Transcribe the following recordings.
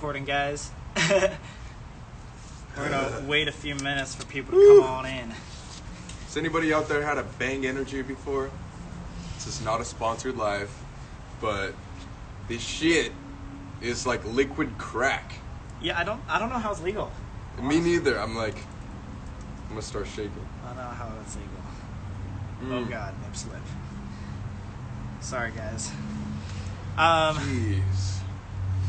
recording, guys. We're gonna wait a few minutes for people to come on in. Has anybody out there had a Bang Energy before? This is not a sponsored live, but this shit is like liquid crack. Yeah, I don't know how it's legal. Me neither. I'm gonna start shaking. I don't know how it's legal. Oh god, nip slip. Sorry, guys. Jeez.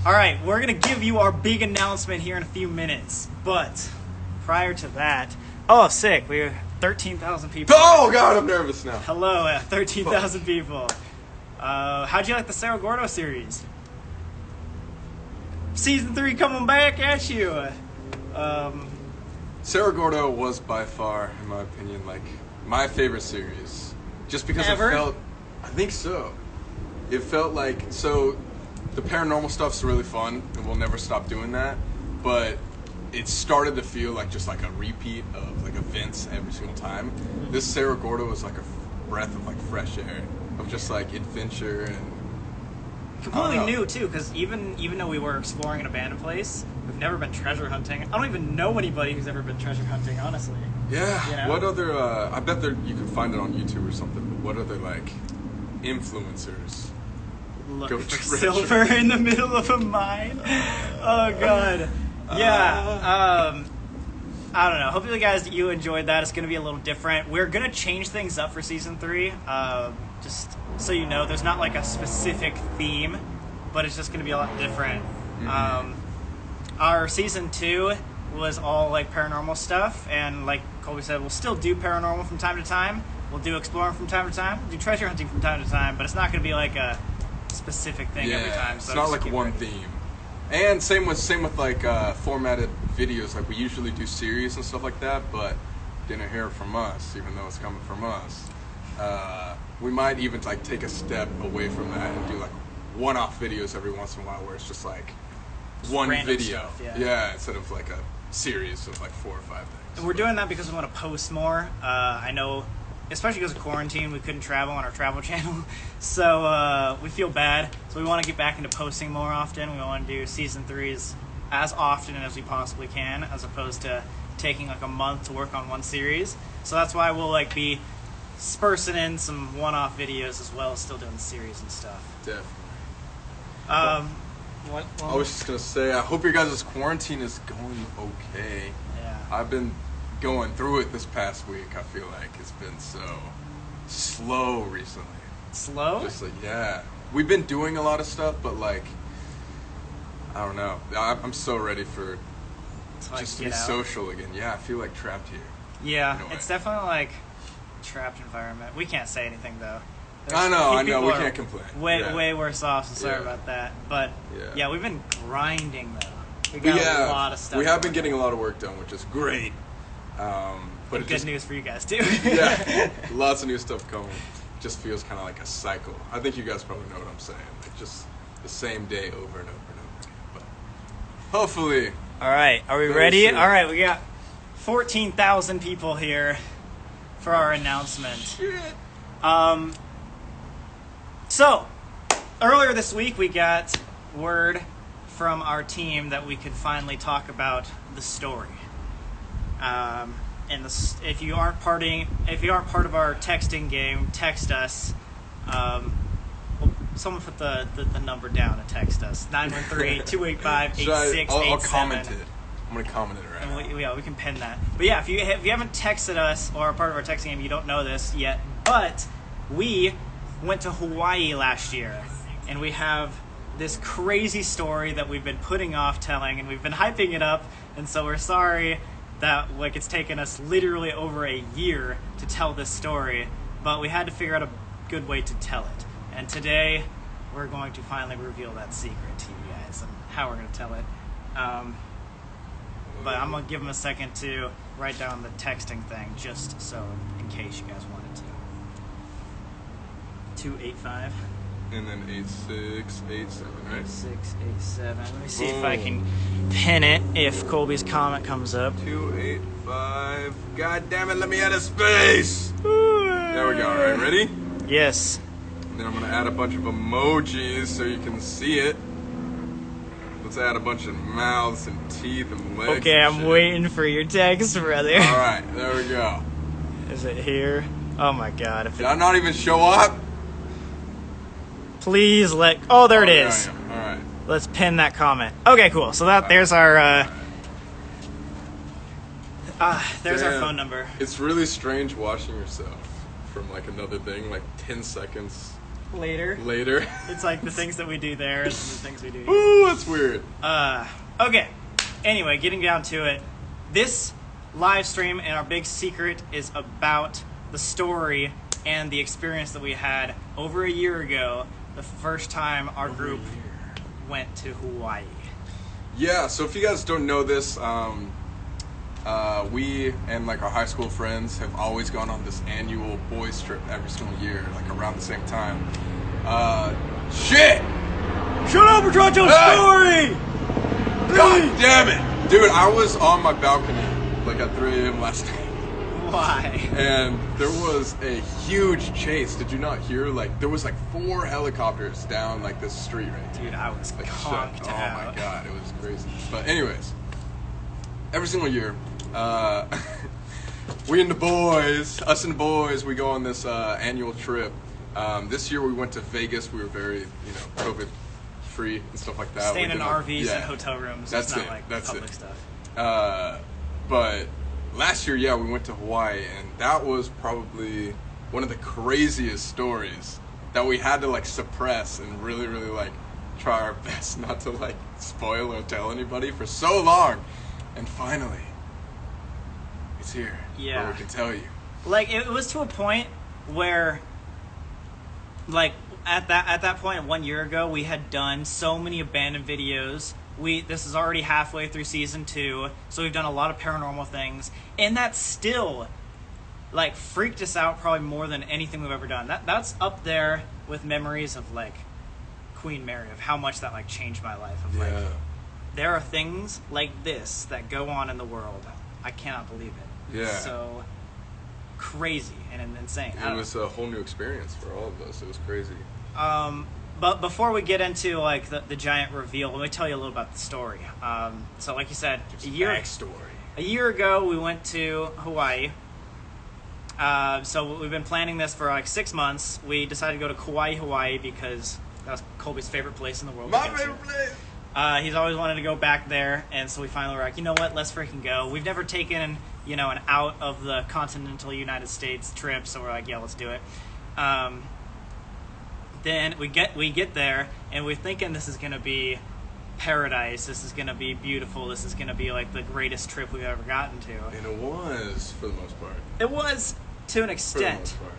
Alright, we're going to give you our big announcement here in a few minutes. But, prior to that... Oh, sick. We're 13,000 people. Oh, God, I'm nervous now. Hello, 13,000 people. How'd you like the Cerro Gordo series? Season 3 coming back at you. Cerro Gordo was by far, in my opinion, like, my favorite series. Just because Ever? it felt... I think so. It felt like... So... The paranormal stuff's really fun, and we'll never stop doing that. But it started to feel like just like a repeat of like events every single time. This Cerro Gordo was like a breath of like fresh air, of just like adventure and completely new too. Because even though we were exploring an abandoned place, we've never been treasure hunting. I don't even know anybody who's ever been treasure hunting, honestly. Yeah. You know? What other? I bet you can find it on YouTube or something. But what other like influencers? Looking for silver in the middle of a mine. Oh god. Yeah. I don't know. Hopefully, guys, you enjoyed that. It's going to be a little different. We're going to change things up for season 3. Just so you know, there's not like a specific theme, but it's just going to be a lot different. Our season 2 was all like paranormal stuff, and like Colby said, we'll still do paranormal from time to time. We'll do exploring from time to time. We'll do treasure hunting from time to time, but it's not going to be like a specific thing every time. So it's not like one theme. And same with like formatted videos. Like we usually do series and stuff like that, but didn't hear it from us, even though it's coming from us. We might even like take a step away from that and do like one-off videos every once in a while, where it's just like one video, stuff, instead of like a series of like 4 or 5 things. And we're doing that because we want to post more. I know. Especially because of quarantine, we couldn't travel on our travel channel, so we feel bad. So we want to get back into posting more often. We want to do season 3s as often as we possibly can, as opposed to taking like a month to work on one series. So that's why we'll like be dispersing in some one-off videos as well as still doing the series and stuff. Definitely. I was just gonna say, I hope your guys' quarantine is going okay. Yeah. I've been going through it this past week. I feel like it's been so slow recently. Slow? Just like, yeah. We've been doing a lot of stuff, but like, I don't know. I'm so ready for just to be social again. Yeah, I feel like trapped here. Yeah, it's definitely like a trapped environment. We can't say anything though. I know. We can't complain. Way worse off, so sorry about that. But yeah, we've been grinding though. We got a lot of stuff. We have been getting a lot of work done, which is great. But good news for you guys too. Yeah, lots of new stuff coming. It just feels kind of like a cycle. I think you guys probably know what I'm saying. Like just the same day over and over and over again. But hopefully. All right, are we ready? All right, we got 14,000 people here for our announcement. Shit. So earlier this week we got word from our team that we could finally talk about the story. And if you aren't part of our texting game, text us. Someone put the number down and text us 913-285-8687. I'll comment it. I'm gonna comment it right now. We can pin that. But yeah, if you haven't texted us or are part of our texting game, you don't know this yet. But we went to Hawaii last year, and we have this crazy story that we've been putting off telling, and we've been hyping it up. And so we're sorry that like it's taken us literally over a year to tell this story, but we had to figure out a good way to tell it. And today we're going to finally reveal that secret to you guys and how we're going to tell it. But I'm going to give them a second to write down the texting thing, just so in case you guys wanted to. 285. And then 8687, right? 8687. Let me see if I can pin it if Colby's comment comes up. 285. God damn it, let me out of space! There we go, alright, ready? Yes. And then I'm gonna add a bunch of emojis so you can see it. Let's Let's add a bunch of mouths and teeth and legs. Okay, and I'm shit. waiting for your text, brother. All right, there we go. Is it here? Oh my god. If Did I not even show up? Please let... Oh, there it There is. I am. All right. Let's pin that comment. Okay, cool. So there's our... there's our Damn. phone number. It's really strange watching yourself from like another thing, like 10 seconds Later. later. It's like the things that we do there and the things we do here. Ooh, that's weird. Okay. Anyway, getting down to it. This live stream and our big secret is about the story and the experience that we had over a year ago, the first time our group went to Hawaii. Yeah, so if you guys don't know this, we and like our high school friends have always gone on this annual boys trip every single year, like around the same time. Shit! Shut up, we're trying to tell a story! God damn it! Dude, I was on my balcony like at 3 a.m. last night. Why? And there was a huge chase. Did you not hear? Like, there was like 4 helicopters down like this street right here. Dude, I was Like, conked shit. out. Oh my god, it was crazy. But anyways, every single year, we and the boys, us and the boys, we go on this annual trip. This year we went to Vegas. We were very, COVID free and stuff like that. Staying We in did, like, RVs yeah. and hotel rooms. That's it's not it. like That's public it. stuff. But last year, yeah, we went to Hawaii, and that was probably one of the craziest stories that we had to like suppress and really, really like try our best not to like spoil or tell anybody for so long. And finally, it's here. Yeah. Where we can tell you. Like, it was to a point where, like, at that point 1 year ago, we had done so many abandoned videos. This is already halfway through season 2, so we've done a lot of paranormal things, and that still like freaked us out probably more than anything we've ever done. That's up there with memories of like Queen Mary, of how much that like changed my life. Of like, there are things like this that go on in the world. I cannot believe it. Yeah. It's so crazy and insane. It was a whole new experience for all of us. It was crazy. But before we get into like the giant reveal, let me tell you a little about the story. So like you said, a year ago we went to Hawaii. So we've been planning this for like 6 months. We decided to go to Kauai, Hawaii because that's Colby's favorite place in the world. My favorite place. He's always wanted to go back there, and so we finally were like, you know what, let's freaking go. We've never taken, an out of the continental United States trip, so we're like, yeah, let's do it. Then we get there, and we're thinking this is gonna be paradise. This is gonna be beautiful. This is gonna be like the greatest trip we've ever gotten to. And it was, for the most part. It was to an For the extent, most part.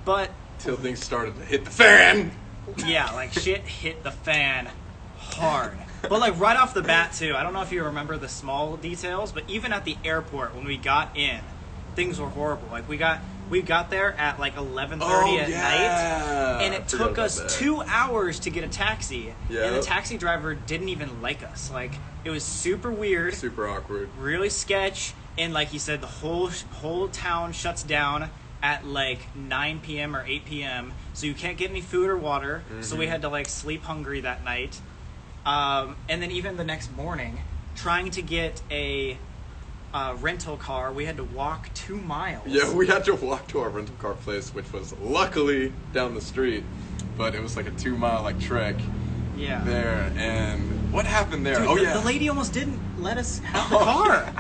but Till things started to hit the fan. yeah, like shit hit the fan hard. But like right off the bat too, I don't know if you remember the small details, but even at the airport when we got in, things were horrible. Like we got there at like 11:30 at night, and it took us 2 hours to get a taxi. Yeah. And the taxi driver didn't even like us. Like it was super weird, Super awkward. really sketch, and like he said, the whole town shuts down at like 9 p.m. or 8 p.m. So you can't get any food or water. So we had to like sleep hungry that night. And then even the next morning, trying to get a rental car, we had to walk 2 miles. Yeah, we had to walk to our rental car place, which was luckily down the street, but it was like a 2-mile like trek Yeah. there. And what happened there? Dude, the lady almost didn't let us have the car.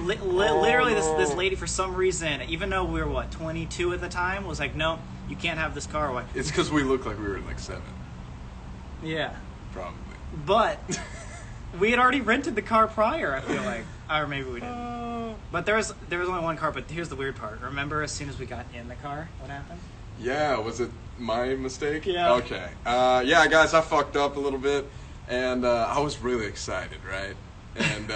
Literally, this lady, for some reason, even though we were 22 at the time, was like, no, you can't have this car. Like, It's because we looked like we were like 7, yeah. probably. But we had already rented the car prior, I feel like. Or maybe we didn't. But there was only one car, but here's the weird part. Remember as soon as we got in the car, what happened? Yeah, was it my mistake? Yeah. Okay. Yeah, guys, I fucked up a little bit, and I was really excited, right? And,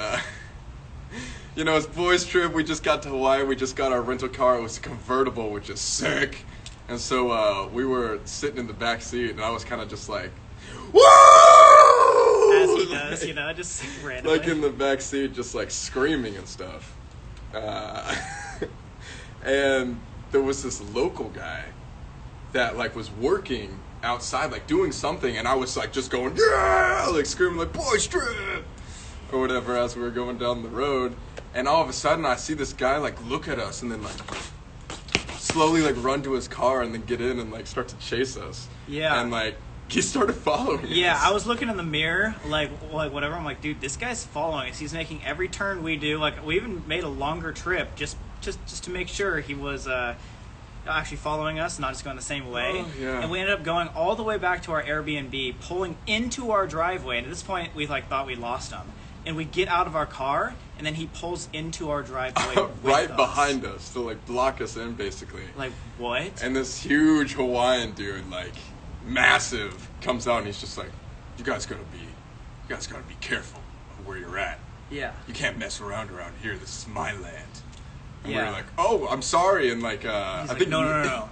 it's boys' trip. We just got to Hawaii. We just got our rental car. It was a convertible, which is sick. And so we were sitting in the back seat, and I was kind of just like, woo! As he does, just randomly. Like in the back seat, just like screaming and stuff. And there was this local guy that like was working outside, like doing something, and I was like just going, yeah, like screaming like boy strip or whatever as we were going down the road, and all of a sudden I see this guy like look at us and then like slowly like run to his car and then get in and like start to chase us. Yeah. And like he started following us. Yeah, I was looking in the mirror, like whatever. I'm like, dude, this guy's following us. He's making every turn we do. Like, we even made a longer trip just to make sure he was actually following us, not just going the same way. Oh, yeah. And we ended up going all the way back to our Airbnb, pulling into our driveway. And at this point, we like thought we lost him. And we get out of our car, and then he pulls into our driveway right behind us to like block us in, basically. Like, what? And this huge Hawaiian dude, like massive, comes out and he's just like, you guys gotta be careful of where you're at. Yeah. You can't mess around here. This is my land. And Yeah. we're like, oh, I'm sorry. And like, He's I like, think no.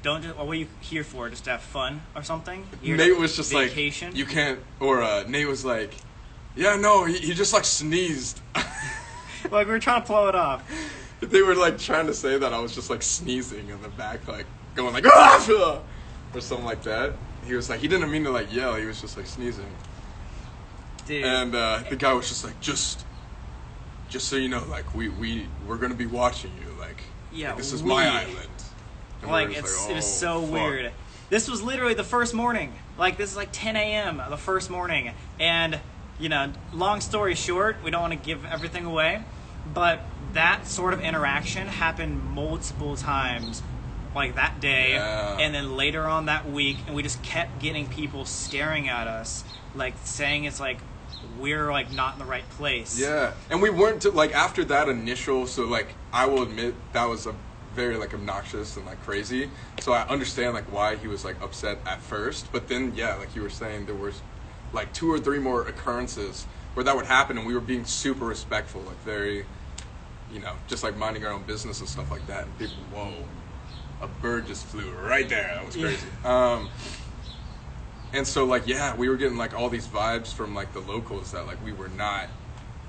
Don't just. What are you here for? Just to have fun or something? You're Nate to was just vacation? like, you can't. Or Nate was like, yeah, no, he just like sneezed. Like, we were trying to blow it off. They were like trying to say that I was just like sneezing in the back, like going like ah! Or something like that. He was like, he didn't mean to like yell. He was just like sneezing. Dude. And the guy was just like, just so you know, like we're gonna be watching you. Like, Yeah, this is my island. And Like, we're just it was so fuck. weird. This was literally the first morning. Like, this is like 10 a.m. the first morning. And, you know, long story short, we don't want to give everything away, but that sort of interaction happened multiple times, like that day, Yeah. and then later on that week, and we just kept getting people staring at us, like saying it's like we're like not in the right place. Yeah, and we weren't like after that initial. So like, I will admit that was a very like obnoxious and like crazy. So I understand like why he was like upset at first, but then yeah, like you were saying, there was like 2 or 3 more occurrences where that would happen, and we were being super respectful, like very, you know, just like minding our own business and stuff like that. And people, whoa, a bird just flew right there. That was crazy. And so like, yeah, we were getting like all these vibes from like the locals that like we were not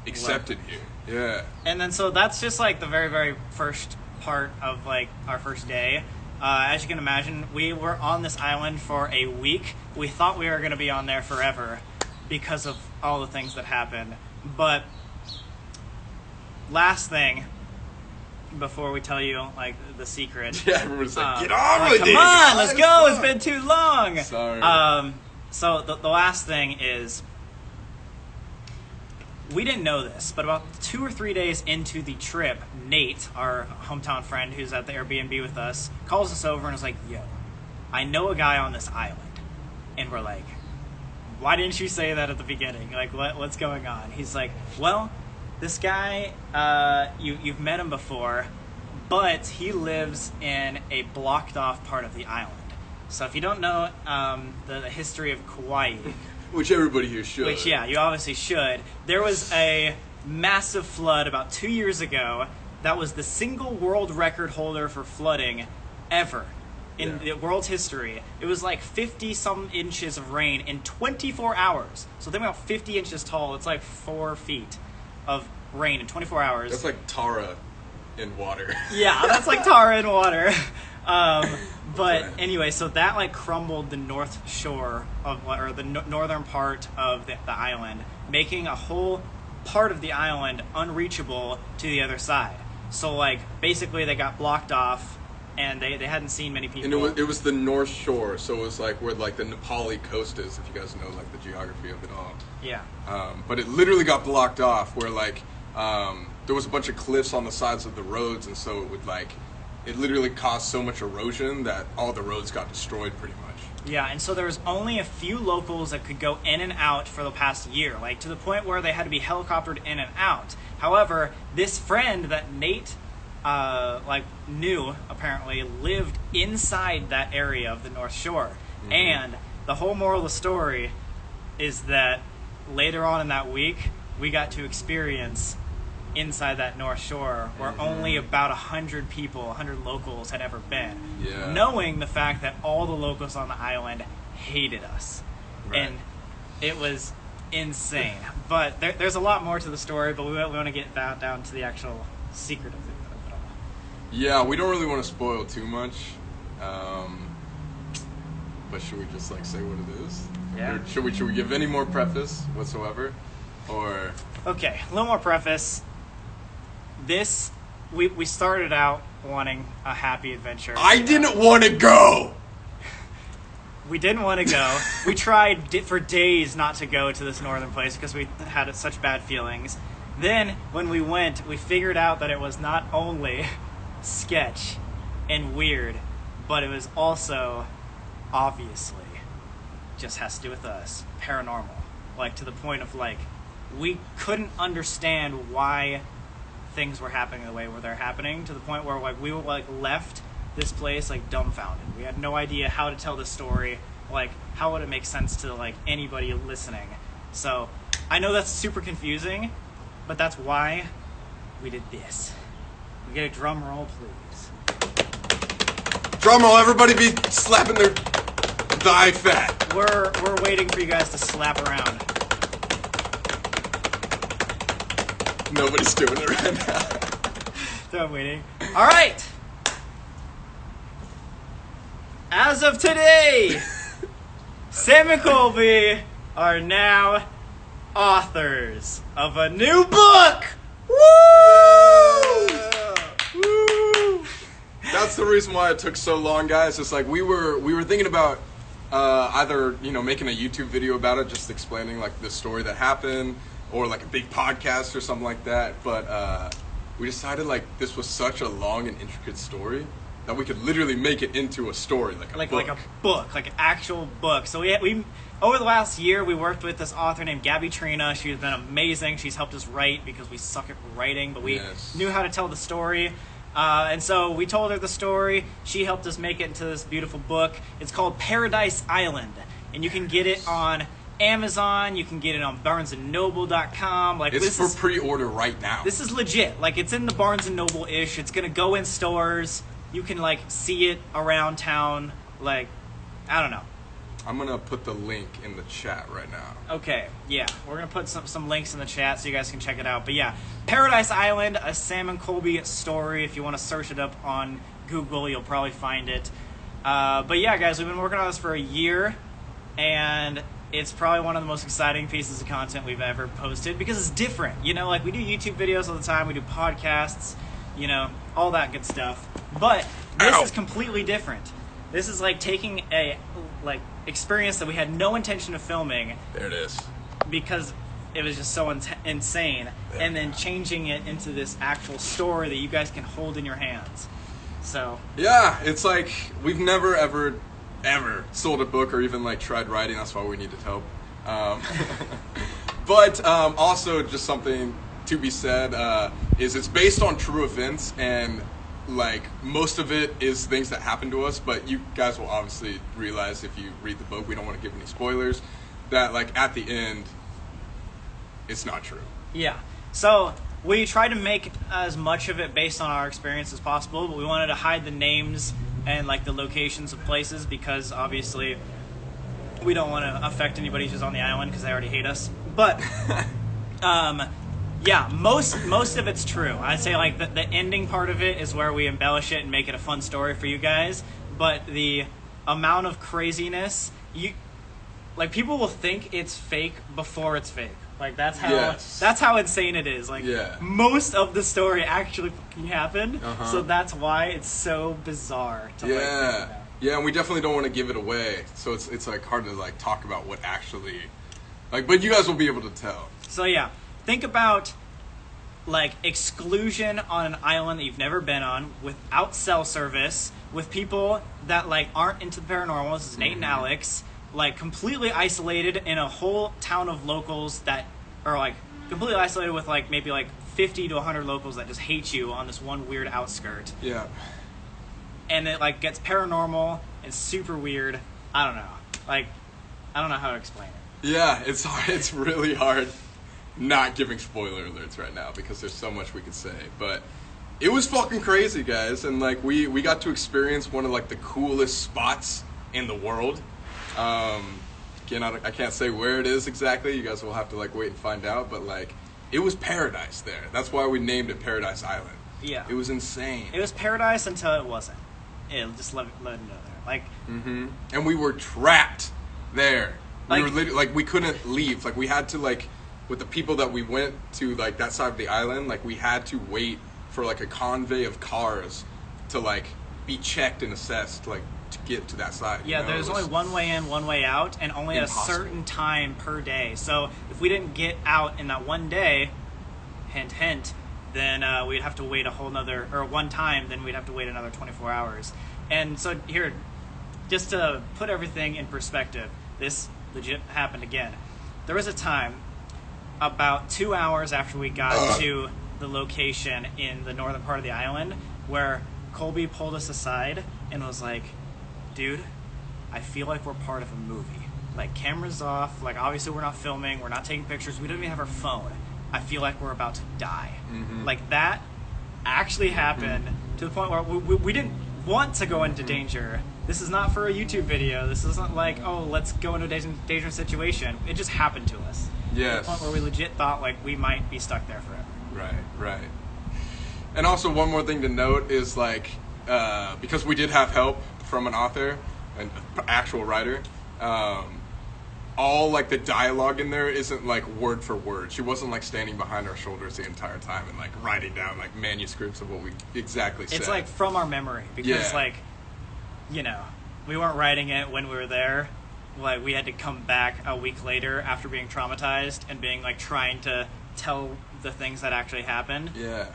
accepted here. Yeah. And then so that's just like the very, very first part of like our first day. As you can imagine, we were on this island for a week. We thought we were going to be on there forever because of all the things that happened. But last thing, before we tell you like the secret. Yeah, everyone's like, get on with it. Come on, let's go. It's been too long. Sorry. So the last thing is, we didn't know this, but about 2 or 3 days into the trip, Nate, our hometown friend who's at the Airbnb with us, calls us over and is like, yo, I know a guy on this island. And we're like, why didn't you say that at the beginning? Like, what's going on? He's like, well, this guy, you've met him before, but he lives in a blocked off part of the island. So if you don't know the history of Kauai, Which everybody here should. which, yeah, you obviously should. There was a massive flood about 2 years ago that was the single world record holder for flooding ever in the world's history. It was like 50-some inches of rain in 24 hours. So think about 50 inches tall. It's like 4 feet of rain in 24 hours. That's like Tara in water. Yeah, that's like tar in water. But anyway, so that like crumbled the north shore of, or the northern part of the island, making a whole part of the island unreachable to the other side. So like basically they got blocked off, and they hadn't seen many people. And it was the North Shore, so it was like where like the Nepali coast is, if you guys know like the geography of it all. Yeah. But it literally got blocked off where like there was a bunch of cliffs on the sides of the roads, and so it would like, it literally caused so much erosion that all the roads got destroyed pretty much. Yeah, and so there was only a few locals that could go in and out for the past year, like to the point where they had to be helicoptered in and out. However, this friend that Nate knew apparently lived inside that area of the North Shore. Mm-hmm. And the whole moral of the story is that later on in that week, we got to experience inside that North Shore where only about 100 people, 100 locals had ever been. Yeah. Knowing the fact that all the locals on the island hated us. Right. And it was insane. But there's a lot more to the story, but we want to get down to the actual secret of it all. Yeah, we don't really want to spoil too much. but should we just like say what it is? Yeah. Or should we give any more preface whatsoever? Or okay, a little more preface. This we started out wanting a happy adventure. I didn't want to go. We didn't want to go. We tried for days not to go to this northern place because we had such bad feelings. Then, when we went, we figured out that it was not only sketch and weird, but it was also, obviously, just has to do with us, paranormal. Like, to the point of, like, we couldn't understand why things were happening the way they're happening, to the point where, like, we were, like, left this place, like, dumbfounded. We had no idea how to tell the story. Like, how would it make sense to, like, anybody listening? So, I know that's super confusing, but that's why we did this. We get a drum roll, please. Drum roll, everybody be slapping their thigh fat. We're waiting for you guys to slap around. Nobody's doing it right now. So I'm waiting. All right. As of today, Sam and Colby are now authors of a new book. Woo! Woo! That's the reason why it took so long, guys. It's like we were thinking about either making a YouTube video about it, just explaining like the story that happened, or like a big podcast or something like that. But we decided like this was such a long and intricate story that we could literally make it into a story, like a book, like an actual book. So we over the last year we worked with this author named Gabby Trina. She's been amazing. She's helped us write because we suck at writing, but we knew how to tell the story. And so we told her the story. She helped us make it into this beautiful book. It's called Paradise Island, and you can get it on Amazon. You can get it on BarnesandNoble.com. Like, it's for pre-order right now. This is legit. Like, it's in the Barnes and Noble-ish. It's gonna go in stores. You can like see it around town. Like, I don't know. I'm gonna put the link in the chat right now. Okay, yeah, we're gonna put some links in the chat so you guys can check it out. But yeah, Paradise Island, a Sam and Colby story. If you want to search it up on Google, you'll probably find it. But yeah, guys, we've been working on this for a year, and it's probably one of the most exciting pieces of content we've ever posted because it's different. Like we do YouTube videos all the time, we do podcasts, all that good stuff. But this is completely different. This is like taking a experience that we had no intention of filming. There it is. Because it was just so insane, and then changing it into this actual story that you guys can hold in your hands. So yeah, it's like we've never ever sold a book or even like tried writing. That's why we needed help. But also just something to be said is it's based on true events, and like most of it is things that happen to us, but you guys will obviously realize if you read the book, we don't want to give any spoilers, that like at the end it's not true. Yeah, so we tried to make as much of it based on our experience as possible, but we wanted to hide the names and like the locations of places because obviously we don't want to affect anybody who's on the island because they already hate us. But yeah, most of it's true. I'd say like the ending part of it is where we embellish it and make it a fun story for you guys. But the amount of craziness, people will think it's fake before it's fake. Like that's how insane it is. Like most of the story actually fucking happened. So that's why it's so bizarre to think about. Yeah, and we definitely don't want to give it away. So it's like hard to like talk about what actually but you guys will be able to tell. So yeah. Think about like exclusion on an island that you've never been on, without cell service, with people that like aren't into the paranormal. This is Nate and Alex, like completely isolated in a whole town of locals that are like completely isolated with like maybe like 50 to 100 locals that just hate you on this one weird outskirt. Yeah. And it like gets paranormal and super weird. I don't know. Like, I don't know how to explain it. Yeah, it's hard. It's really hard. Not giving spoiler alerts right now because there's so much we could say, but it was fucking crazy, guys, and like we got to experience one of like the coolest spots in the world. Again, I can't say where it is exactly. You guys will have to like wait and find out, but like it was paradise there. That's why we named it Paradise Island. Yeah, it was insane. It was paradise until it wasn't. Just let it know there. Like, and we were trapped there. We Like- were literally, like, we couldn't leave. Like, we had to, like, with the people that we went to, like, that side of the island, like, we had to wait for, like, a convoy of cars to, like, be checked and assessed, like, to get to that side. yeah, you know? there's It was- only one way in, one way out, and only at a Impossible. certain time per day. So if we didn't get out in that one day, hint, hint, then we'd have to wait a whole nother, or one time, then we'd have to wait another 24 hours. And so here, just to put everything in perspective, this legit happened again. There was a time about 2 hours after we got to the location in the northern part of the island where Colby pulled us aside and was like, dude, I feel like we're part of a movie. Like, cameras off, like, obviously we're not filming, we're not taking pictures, we don't even have our phone. I feel like we're about to die. Like, that actually happened to the point where we didn't want to go into danger. This is not for a YouTube video. This isn't like, oh, let's go into a dangerous situation. It just happened to us. Yes. To the point where we legit thought, like, we might be stuck there forever. Right. And also, one more thing to note is, like, because we did have help from an author, an actual writer, all, like, the dialogue in there isn't, like, word for word. She wasn't, like, standing behind our shoulders the entire time and, like, writing down, like, manuscripts of what we exactly said. It's, like, from our memory. Because, Yeah. like, you know, we weren't writing it when we were there. Like, we had to come back a week later after being traumatized and being, like, trying to tell the things that actually happened. Yeah.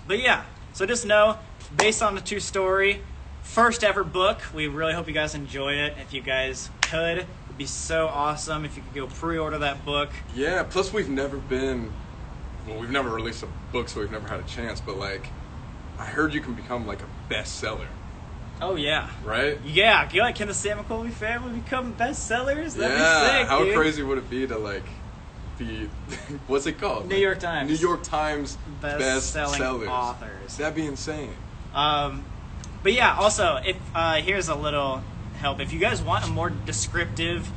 But yeah, so just know, based on the true story, first ever book. We really hope you guys enjoy it. If you guys could, it'd be so awesome if you could go pre-order that book. Yeah, plus we've never released a book, so we've never had a chance, but, like, I heard you can become, like, a bestseller, Oh yeah. right? Yeah, can the Sam and Colby family become bestsellers? That'd Yeah, be sick, how dude. crazy would it be to, like, be, what's it called? New York Times. New York Times Best-selling bestsellers. authors. That'd be insane. But yeah, also, if here's a little help. If you guys want a more descriptive,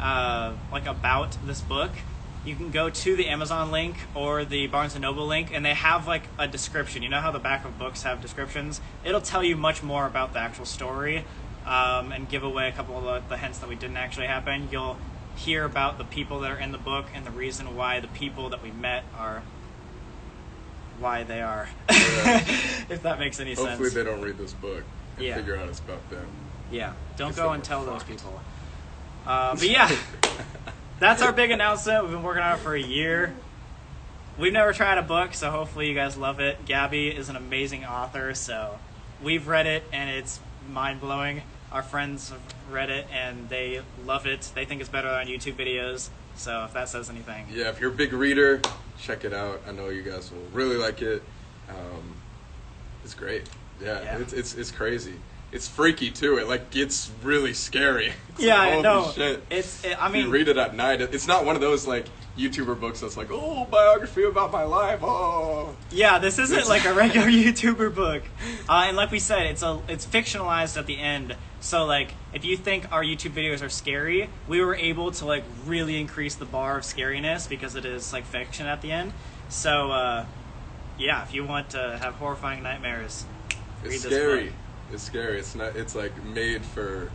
like, about this book, you can go to the Amazon link or the Barnes & Noble link, and they have, like, a description. You know how the back of books have descriptions? It'll tell you much more about the actual story, and give away a couple of the hints that we didn't actually happen. You'll hear about the people that are in the book and the reason why the people that we met are why they are. Yeah. If that makes any sense. Hopefully they don't read this book and Yeah. figure out it's about them. Yeah, don't It's go like and tell those fucked. people. But yeah, that's our big announcement. We've been working on it for a year. We've never tried a book, so hopefully you guys love it. Gabby is an amazing author, so we've read it, and it's mind-blowing. Our friends have read it, and they love it. They think it's better on YouTube videos, so if that says anything. Yeah, if you're a big reader, check it out. I know you guys will really like it. It's great. Yeah. It's crazy. It's freaky too. It, like, gets really scary. It's Yeah, like, I holy know. shit. I mean, you read it at night. It's not one of those, like, YouTuber books that's like, oh, biography about my life. Oh. yeah, this isn't like a regular YouTuber book. And like we said, it's fictionalized at the end. So, like, if you think our YouTube videos are scary, we were able to, like, really increase the bar of scariness because it is, like, fiction at the end. So, yeah, if you want to have horrifying nightmares, read It's this scary. book. It's scary. It's not. It's like made for.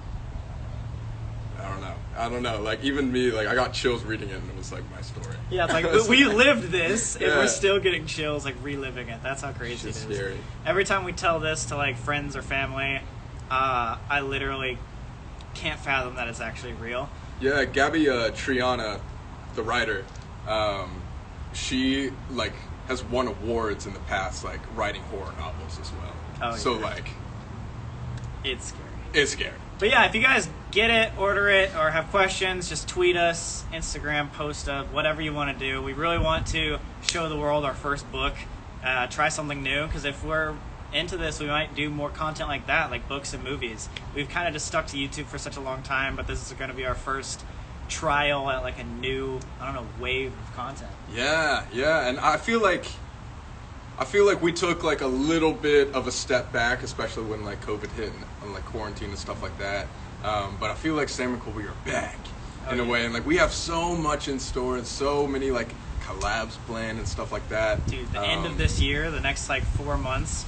I don't know. Like, even me, like, I got chills reading it, and it was like my story. Yeah, it's like we lived this, and Yeah. we're still getting chills, like, reliving it. That's how crazy It's it is. scary. Every time we tell this to, like, friends or family, I literally can't fathom that it's actually real. Yeah, Gabby Triana, the writer, she, like, has won awards in the past, like, writing horror novels as well. Oh, So, yeah. like, It's scary. it's scary. But yeah, if you guys get it, order it, or have questions, just tweet us, Instagram, post up, whatever you want to do. We really want to show the world our first book, try something new, because if we're into this, we might do more content like that, like books and movies. We've kind of just stuck to YouTube for such a long time, but this is going to be our first trial at, like, a new, I don't know, wave of content. Yeah, and I feel like we took, like, a little bit of a step back, especially when, like, COVID hit and like, quarantine and stuff like that. But I feel like Sam and Colby are back in a way, and, like, we have so much in store and so many, like, collabs planned and stuff like that. Dude, the end of this year, the next, like, 4 months,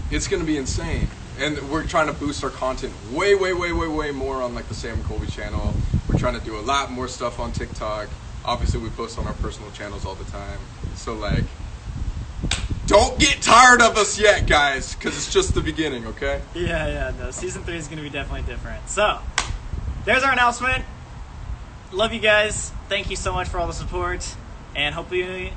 It's gonna be insane. And we're trying to boost our content way more on like the Sam and Colby channel. We're trying to do a lot more stuff on TikTok. Obviously, we post on our personal channels all the time. So like, don't get tired of us yet, guys, because it's just the beginning, okay? Yeah, no. Season 3 is going to be definitely different. So, there's our announcement. Love you guys. Thank you so much for all the support. And hopefully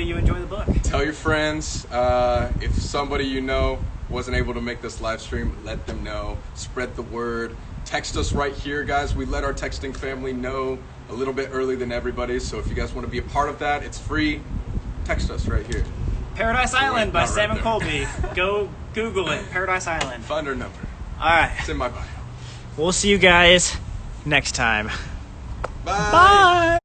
you enjoy the book. Tell your friends. If somebody you know wasn't able to make this live stream, let them know. Spread the word. Text us right here, guys. We let our texting family know a little bit early than everybody. So if you guys want to be a part of that, it's free. Text us right here. Paradise Island by not Sam right and Colby. Go Google it. Paradise Island. Find our number. All right. It's in my bio. We'll see you guys next time. Bye. Bye.